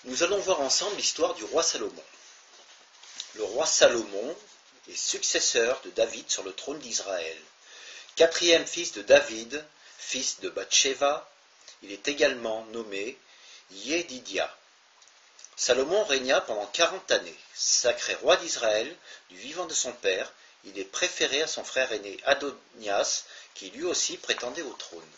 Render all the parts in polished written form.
Nous allons voir ensemble l'histoire du roi Salomon. Le roi Salomon est successeur de David sur le trône d'Israël. Quatrième fils de David, fils de Bathsheba, il est également nommé Yédidia. Salomon régna pendant 40 années. Sacré roi d'Israël, du vivant de son père, il est préféré à son frère aîné Adonias, qui lui aussi prétendait au trône.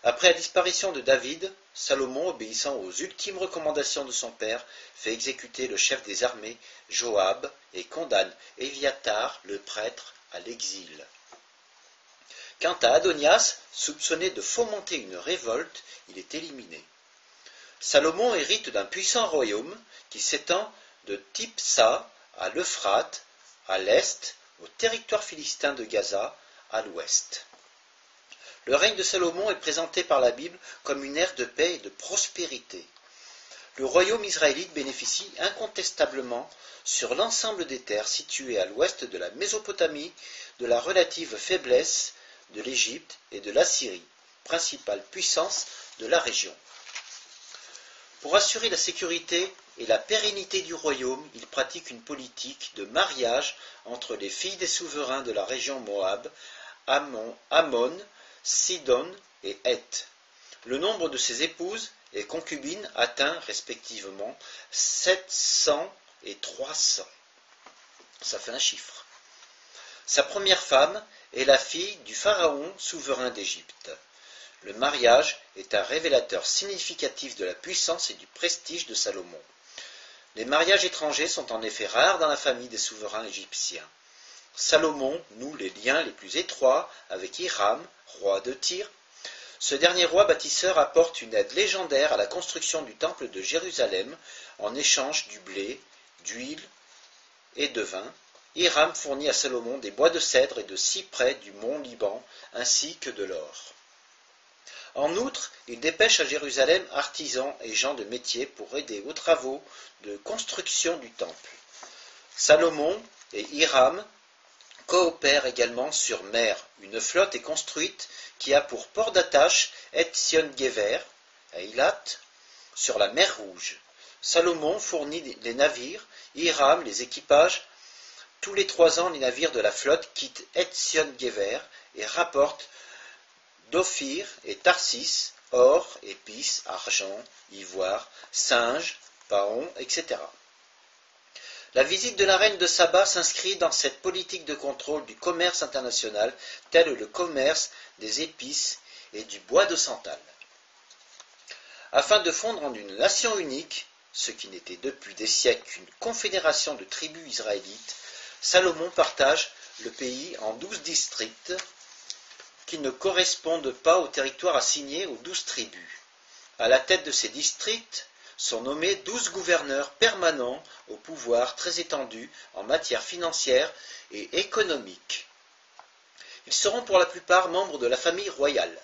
Après la disparition de David, Salomon, obéissant aux ultimes recommandations de son père, fait exécuter le chef des armées, Joab, et condamne Éviatar, le prêtre, à l'exil. Quant à Adonias, soupçonné de fomenter une révolte, il est éliminé. Salomon hérite d'un puissant royaume qui s'étend de Tipsa à l'Euphrate, à l'est, au territoire philistin de Gaza, à l'ouest. Le règne de Salomon est présenté par la Bible comme une ère de paix et de prospérité. Le royaume israélite bénéficie incontestablement sur l'ensemble des terres situées à l'ouest de la Mésopotamie de la relative faiblesse de l'Égypte et de l'Assyrie, principale puissance de la région. Pour assurer la sécurité et la pérennité du royaume, il pratique une politique de mariage entre les filles des souverains de la région Moab, Ammon, Sidon et Heth. Le nombre de ses épouses et concubines atteint respectivement 700 et 300. Ça fait un chiffre. Sa première femme est la fille du pharaon souverain d'Égypte. Le mariage est un révélateur significatif de la puissance et du prestige de Salomon. Les mariages étrangers sont en effet rares dans la famille des souverains égyptiens. Salomon noue les liens les plus étroits avec Hiram, roi de Tyr. Ce dernier roi bâtisseur apporte une aide légendaire à la construction du temple de Jérusalem en échange du blé, d'huile et de vin. Hiram fournit à Salomon des bois de cèdre et de cyprès du mont Liban ainsi que de l'or. En outre, il dépêche à Jérusalem artisans et gens de métier pour aider aux travaux de construction du temple. Salomon et Hiram coopèrent également sur mer. Une flotte est construite qui a pour port d'attache Etzion-Geber, à Eilat, sur la mer Rouge. Salomon fournit les navires, Hiram les équipages. Tous les 3 ans, les navires de la flotte quittent Etzion-Geber et rapportent d'Ophir et Tarsis, or, épices, argent, ivoire, singe, paon, etc. La visite de la reine de Saba s'inscrit dans cette politique de contrôle du commerce international, tel le commerce des épices et du bois de santal. Afin de fondre en une nation unique, ce qui n'était depuis des siècles qu'une confédération de tribus israélites, Salomon partage le pays en 12 districts qui ne correspondent pas au territoire assigné aux 12 tribus. À la tête de ces districts sont nommés 12 gouverneurs permanents au pouvoir très étendu en matière financière et économique. Ils seront pour la plupart membres de la famille royale.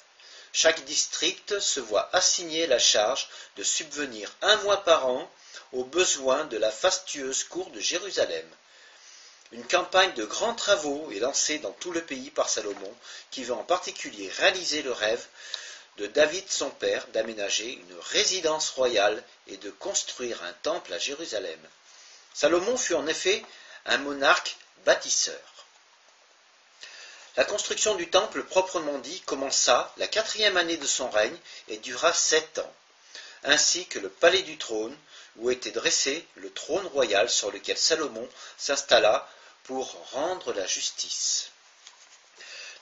Chaque district se voit assigner la charge de subvenir 1 mois par an aux besoins de la fastueuse cour de Jérusalem. Une campagne de grands travaux est lancée dans tout le pays par Salomon, qui veut en particulier réaliser le rêve de David son père d'aménager une résidence royale et de construire un temple à Jérusalem. Salomon fut en effet un monarque bâtisseur. La construction du temple proprement dit commença la 4e année de son règne et dura 7 ans, ainsi que le palais du trône, où était dressé le trône royal sur lequel Salomon s'installa pour rendre la justice.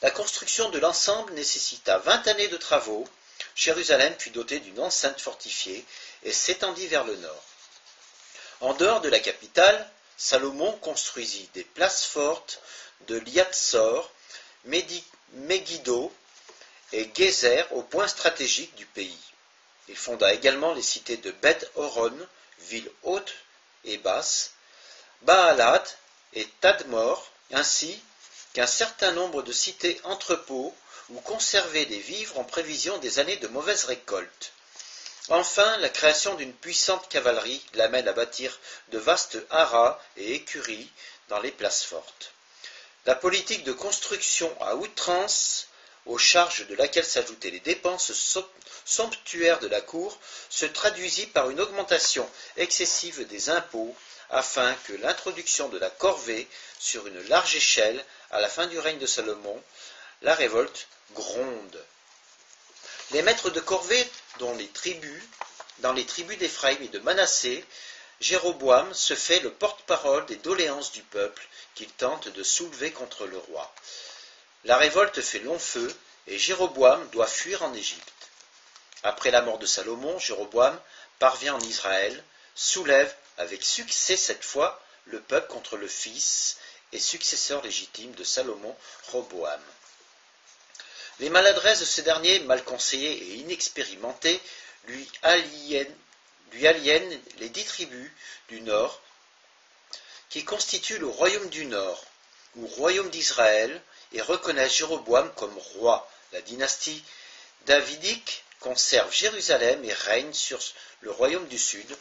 La construction de l'ensemble nécessita 20 années de travaux. Jérusalem fut dotée d'une enceinte fortifiée et s'étendit vers le nord. En dehors de la capitale, Salomon construisit des places fortes de Liatsor, Megiddo et Gézer aux points stratégiques du pays. Il fonda également les cités de Beth-Horon, ville haute et basse, Baalat et Tadmor, ainsi qu'un certain nombre de cités entrepôts où conserver des vivres en prévision des années de mauvaise récolte. Enfin, la création d'une puissante cavalerie l'amène à bâtir de vastes haras et écuries dans les places fortes. La politique de construction à outrance aux charges de laquelle s'ajoutaient les dépenses somptuaires de la cour, se traduisit par une augmentation excessive des impôts, afin que l'introduction de la corvée sur une large échelle, à la fin du règne de Salomon, la révolte gronde. Les maîtres de corvée dans les tribus d'Éphraïm et de Manassé, Jéroboam se fait le porte-parole des doléances du peuple qu'il tente de soulever contre le roi. La révolte fait long feu et Jéroboam doit fuir en Égypte. Après la mort de Salomon, Jéroboam parvient en Israël, soulève avec succès cette fois le peuple contre le fils et successeur légitime de Salomon, Roboam. Les maladresses de ce dernier, mal conseillé et inexpérimenté, lui aliènent les 10 tribus du Nord qui constituent le royaume du Nord, ou royaume d'Israël, et reconnaissent Jéroboam comme roi. La dynastie davidique conserve Jérusalem et règne sur le royaume du Sud,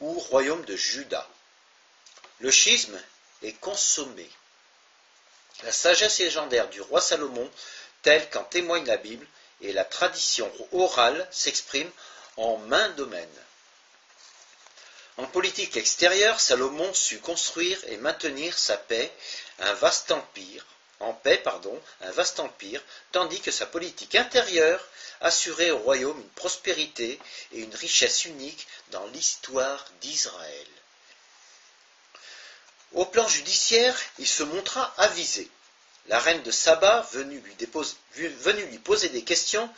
ou royaume de Juda. Le schisme est consommé. La sagesse légendaire du roi Salomon, telle qu'en témoigne la Bible, et la tradition orale s'expriment en maints domaines. En politique extérieure, Salomon sut construire et maintenir sa paix, un vaste empire, tandis que sa politique intérieure assurait au royaume une prospérité et une richesse unique dans l'histoire d'Israël. Au plan judiciaire, il se montra avisé. La reine de Saba, venue lui poser des questions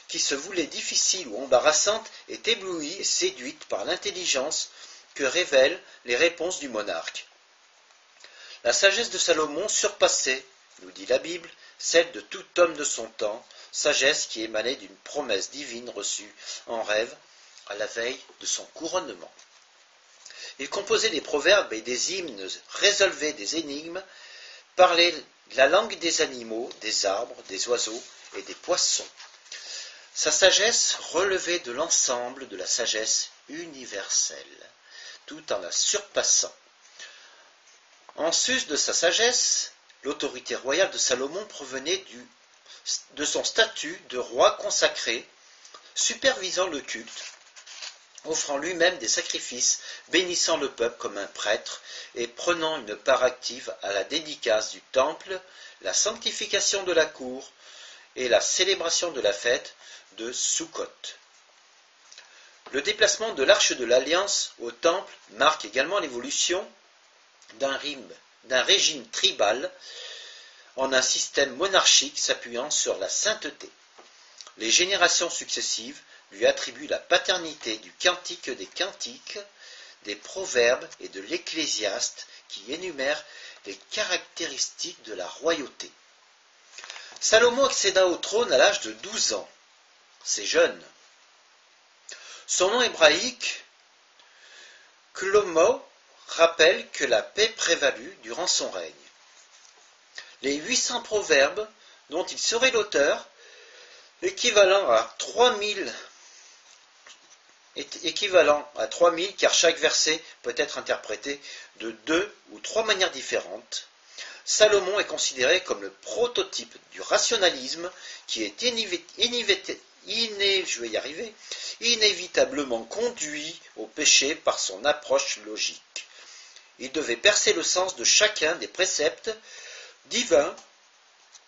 qui se voulaient difficiles ou embarrassantes, est éblouie et séduite par l'intelligence que révèlent les réponses du monarque. La sagesse de Salomon surpassait, nous dit la Bible, celle de tout homme de son temps, sagesse qui émanait d'une promesse divine reçue en rêve à la veille de son couronnement. Il composait des proverbes et des hymnes, résolvait des énigmes, parlait la langue des animaux, des arbres, des oiseaux et des poissons. Sa sagesse relevait de l'ensemble de la sagesse universelle, tout en la surpassant. En sus de sa sagesse, l'autorité royale de Salomon provenait de son statut de roi consacré, supervisant le culte, offrant lui-même des sacrifices, bénissant le peuple comme un prêtre et prenant une part active à la dédicace du temple, la sanctification de la cour et la célébration de la fête de Sukkot. Le déplacement de l'arche de l'Alliance au temple marque également l'évolution d'un régime tribal en un système monarchique s'appuyant sur la sainteté. Les générations successives lui attribuent la paternité du cantique des cantiques, des proverbes et de l'ecclésiaste qui énumèrent les caractéristiques de la royauté. Salomon accéda au trône à l'âge de 12 ans. C'est jeune. Son nom hébraïque, Shlomo, rappelle que la paix prévalut durant son règne. Les 800 proverbes dont il serait l'auteur, équivalent à 3000 car chaque verset peut être interprété de 2 ou 3 manières différentes, Salomon est considéré comme le prototype du rationalisme qui est inévitablement conduit au péché par son approche logique. Il devait percer le sens de chacun des préceptes divins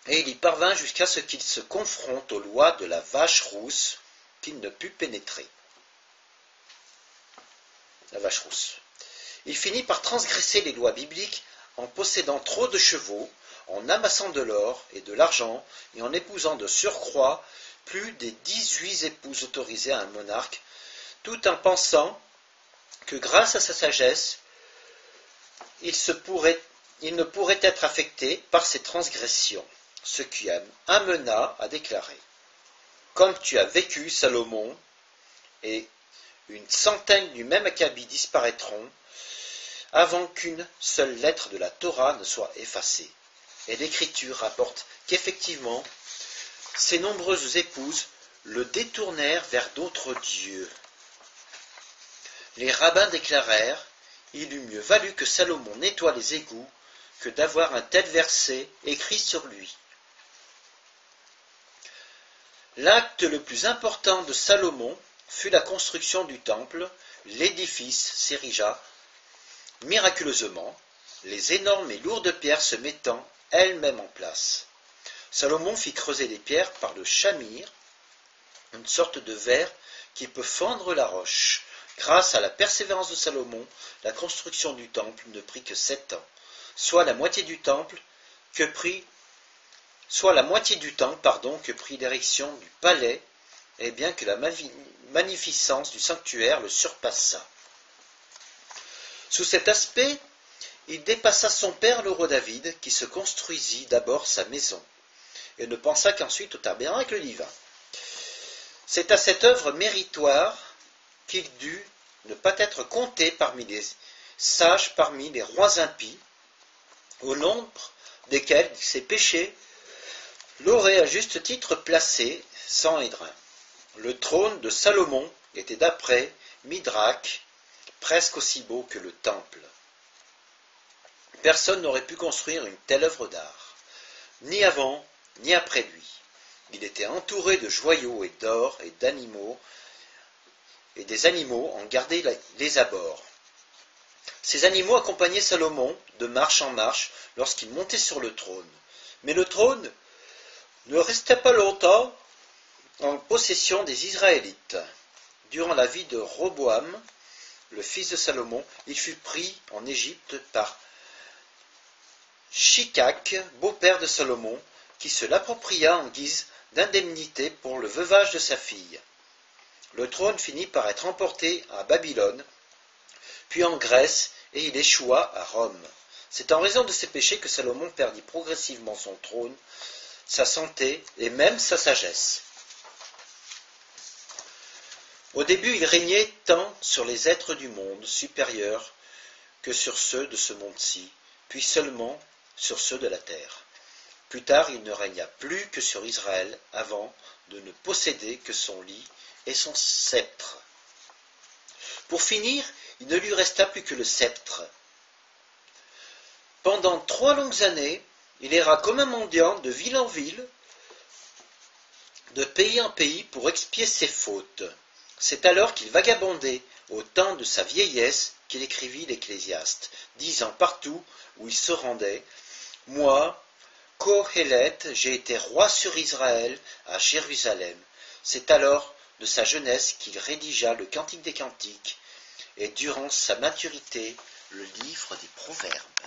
et il y parvint jusqu'à ce qu'il se confronte aux lois de la vache rousse qu'il ne put pénétrer. La vache rousse. Il finit par transgresser les lois bibliques en possédant trop de chevaux, en amassant de l'or et de l'argent et en épousant de surcroît plus des 18 épouses autorisées à un monarque, tout en pensant que grâce à sa sagesse, il ne pourrait être affecté par ces transgressions, ce qui amena à déclarer « Comme tu as vécu, Salomon, et une centaine du même acabit disparaîtront avant qu'une seule lettre de la Torah ne soit effacée. » Et l'Écriture rapporte qu'effectivement, ses nombreuses épouses le détournèrent vers d'autres dieux. Les rabbins déclarèrent « Il eût mieux valu que Salomon nettoie les égouts que d'avoir un tel verset écrit sur lui. » L'acte le plus important de Salomon fut la construction du temple. L'édifice s'érigea miraculeusement, les énormes et lourdes pierres se mettant elles-mêmes en place. Salomon fit creuser les pierres par le chamir, une sorte de verre qui peut fendre la roche. Grâce à la persévérance de Salomon, la construction du temple ne prit que 7 ans, soit la moitié du temps que prit l'érection du palais, et bien que la magnificence du sanctuaire le surpassa. Sous cet aspect, il dépassa son père le roi David, qui se construisit d'abord sa maison, et ne pensa qu'ensuite au tabernacle divin. C'est à cette œuvre méritoire qu'il dut ne pas être compté parmi les sages, parmi les rois impies, au nombre desquels ses péchés l'auraient à juste titre placé sans Édrin. Le trône de Salomon était d'après Midrach presque aussi beau que le temple. Personne n'aurait pu construire une telle œuvre d'art, ni avant ni après lui. Il était entouré de joyaux et d'or et d'animaux, et des animaux en gardaient les abords. Ces animaux accompagnaient Salomon de marche en marche lorsqu'il montait sur le trône. Mais le trône ne restait pas longtemps en possession des Israélites. Durant la vie de Roboam, le fils de Salomon, il fut pris en Égypte par Shikak, beau-père de Salomon, qui se l'appropria en guise d'indemnité pour le veuvage de sa fille. Le trône finit par être emporté à Babylone, puis en Grèce, et il échoua à Rome. C'est en raison de ses péchés que Salomon perdit progressivement son trône, sa santé et même sa sagesse. Au début, il régnait tant sur les êtres du monde supérieurs que sur ceux de ce monde-ci, puis seulement sur ceux de la terre. Plus tard, il ne régna plus que sur Israël, avant de ne posséder que son lit et son sceptre. Pour finir, il ne lui resta plus que le sceptre. Pendant 3 longues années, il erra comme un mendiant de ville en ville, de pays en pays pour expier ses fautes. C'est alors qu'il vagabondait au temps de sa vieillesse qu'il écrivit l'Ecclésiaste, disant partout où il se rendait « Moi, Kohélet, j'ai été roi sur Israël à Jérusalem. » C'est alors de sa jeunesse qu'il rédigea le Cantique des Cantiques et durant sa maturité le livre des Proverbes.